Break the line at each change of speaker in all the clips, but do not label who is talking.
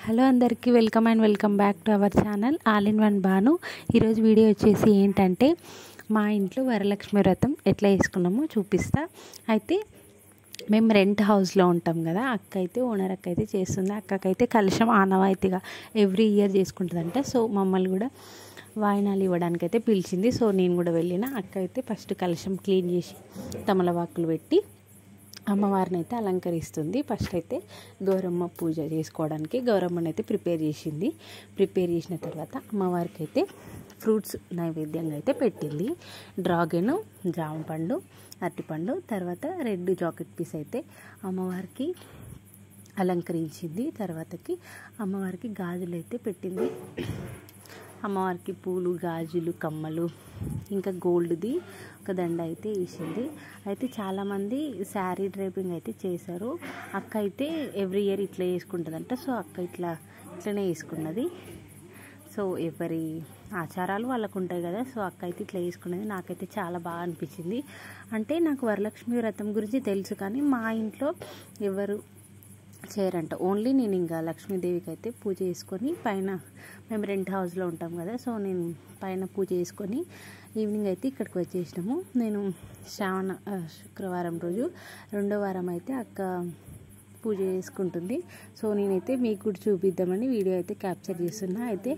Hello అందరికీ welcome back to our channel all in one Banu. ఈరోజు video వచ్చేసి ఏంటంటే మా ఇంట్లో వరలక్ష్మి వ్రతం ఎట్లా చేసుకున్నామో చూపిస్తా. అయితే మేము రెంట్ హౌస్లో ఉంటాం కదా, అక్క అయితే ఓనర్ అక్క అయితే చేస్తుంది. అక్కకైతే కలశం ఆనవాయితీగా ఎవ్రీ ఇయర్ చేసుకుంటుందంట. సో మమ్మల్ని కూడా వాయినాలు ఇవ్వడానికి అయితే పిలిచింది. సో నేను కూడా వెళ్ళిన. అక్క అయితే ఫస్ట్ కలశం క్లీన్ చేసి తమలపాకులు పెట్టి అమ్మవారిని అయితే అలంకరిస్తుంది. ఫస్ట్ అయితే గౌరమ్మ పూజ చేసుకోవడానికి గౌరమ్మని అయితే ప్రిపేర్ చేసిన తర్వాత అమ్మవారికి అయితే ఫ్రూట్స్ నైవేద్యంగా అయితే పెట్టింది. డ్రాగన్, జామపండు, అరటిపండు, తర్వాత రెడ్ జాకెట్ పీస్ అయితే అమ్మవారికి అలంకరించింది. తర్వాతకి అమ్మవారికి గాజులు అయితే పెట్టింది. అమ్మవారికి పూలు, గాజులు, కమ్మలు, ఇంకా గోల్డ్ది ఒక దండ అయితే వేసింది. అయితే చాలామంది శారీ డ్రైపింగ్ అయితే చేశారు. అక్క అయితే ఎవ్రీ ఇయర్ ఇట్లా వేసుకుంటుందంట. సో అక్క ఇట్లనే వేసుకున్నది. సో ఎవరి ఆచారాలు వాళ్ళకు ఉంటాయి కదా. సో అక్క అయితే ఇట్లా వేసుకున్నది. నాకైతే చాలా బాగా అనిపించింది. అంటే నాకు వరలక్ష్మి వ్రతం గురించి తెలుసు, కానీ మా ఇంట్లో ఎవరు చేయరంట. ఓన్లీ నేను ఇంకా లక్ష్మీదేవికి అయితే పూజ చేసుకొని పైన, మేము రెంట్ హౌస్లో ఉంటాం కదా, సో నేను పైన పూజ చేసుకొని ఈవినింగ్ అయితే ఇక్కడికి వచ్చేసినాము. నేను శుక్రవారం రోజు 2వ వారం అయితే అక్క పూజ చేసుకుంటుంది. సో నేనైతే మీకు కూడా చూపిద్దామని వీడియో అయితే క్యాప్చర్ చేస్తున్నా. అయితే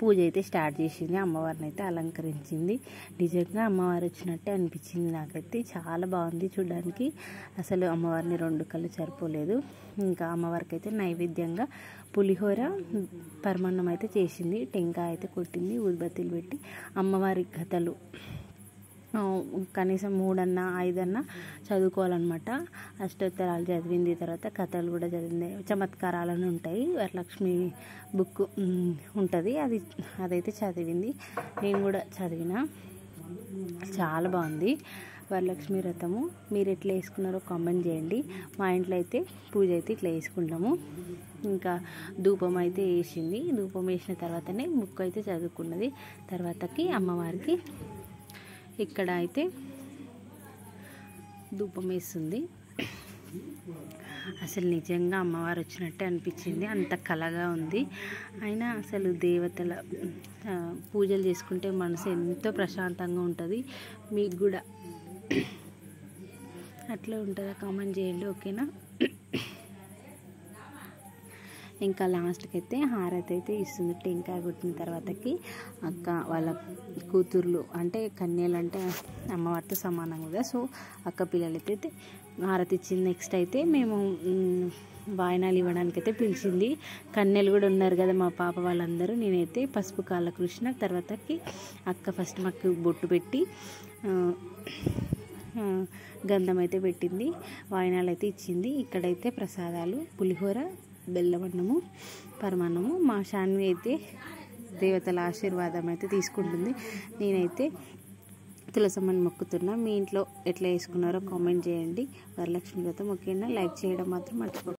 పూజ అయితే స్టార్ట్ చేసింది. అమ్మవారిని అయితే అలంకరించింది. నిజంగా అమ్మవారు వచ్చినట్టే అనిపించింది. నాకైతే చాలా బాగుంది చూడడానికి. అసలు అమ్మవారిని 2 కళ్ళు సరిపోలేదు. ఇంకా అమ్మవారికి అయితే నైవేద్యంగా పులిహోర, పరమాన్నం అయితే చేసింది. టెంకాయ అయితే కొట్టింది. ఊదిబత్తీలు పెట్టి అమ్మవారి కథలు కనీసం 3 అన్నా 5 అన్నా చదువుకోవాలన్నమాట. అష్టోత్తరాలు చదివింది. తర్వాత కథలు కూడా చదివింది. చమత్కారాలను ఉంటాయి, వరలక్ష్మి బుక్ ఉంటుంది, అదైతే చదివింది. నేను కూడా చదివిన. చాలా బాగుంది వరలక్ష్మి వ్రతము. మీరు ఎట్లా వేసుకున్నారో కామెంట్ చేయండి. మా ఇంట్లో అయితే పూజ అయితే ఇట్లా వేసుకుంటాము. ఇంకా ధూపం అయితే వేసింది. ధూపం వేసిన తర్వాతనే బుక్ అయితే చదువుకున్నది. తర్వాతకి అమ్మవారికి ఇక్కడ అయితే ధూపం వేస్తుంది. అసలు నిజంగా అమ్మవారు వచ్చినట్టే అనిపించింది. అంత కళగా ఉంది. అయినా అసలు దేవతల పూజలు చేసుకుంటే మనసు ఎంతో ప్రశాంతంగా ఉంటుంది. మీకు కూడా అట్లా ఉంటుందా కామెంట్ చేయండి, ఓకేనా. ఇంకా లాస్ట్కి అయితే హారతి అయితే ఇస్తుంది. టెంకాయ కొట్టిన తర్వాతకి అక్క వాళ్ళ కూతుర్లు అంటే కన్యలు అంటే అమ్మవారితో సమానం కదా. సో అక్క పిల్లలకైతే హారతి ఇచ్చింది. నెక్స్ట్ అయితే మేము వాయినాలు ఇవ్వడానికి అయితే పిలిచింది. కన్యలు కూడా ఉన్నారు కదా మా పాప వాళ్ళందరూ. నేనైతే పసుపు కాళ్ళ కృష్ణ. తర్వాతకి అక్క ఫస్ట్ మాకు బొట్టు పెట్టి గంధం అయితే పెట్టింది. వాయినాలు అయితే ఇచ్చింది. ఇక్కడైతే ప్రసాదాలు పులిహోర, బెల్లమన్నము, పరమాన్నము. మా శాన్వి అయితే దేవతల ఆశీర్వాదం అయితే తీసుకుంటుంది. నేనైతే తులసమ్మని మొక్కుతున్నా. మీ ఇంట్లో ఎట్లా వేసుకున్నారో కామెంట్ చేయండి. వరలక్ష్మి వ్రతం ఓకేనా. లైక్ చేయడం మాత్రం మర్చిపోకండి.